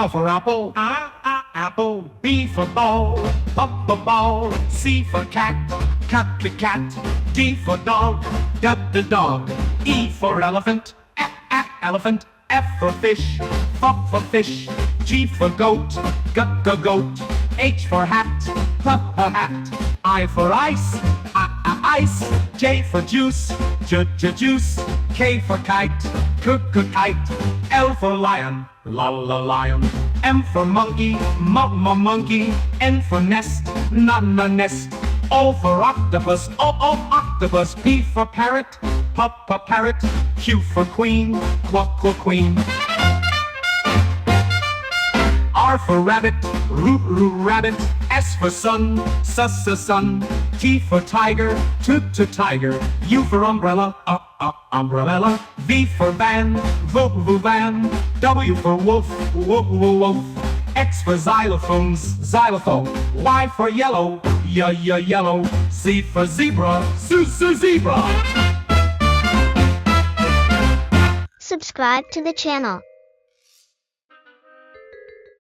for apple, apple. B for ball, ball. C for cat, cat. D for dog, dog. E for elephant, elephant. F for fish, for fish. G for goat, goat. H for hat, hat. I for ice, ice. J for juice, juice. K for kite, kite. L for lion, lion. M for monkey, monkey. N for nest, nest. O for octopus, octopus. P for parrot, parrot. Q for queen, queen. R for rabbit, rabbit. S for sun, sun. T for tiger, tiger. U for umbrella, umbrella. V for van, van. W for wolf, wolf. X for xylophone. Y for yellow, yellow. Z for zebra, zebra. Subscribe to the channel.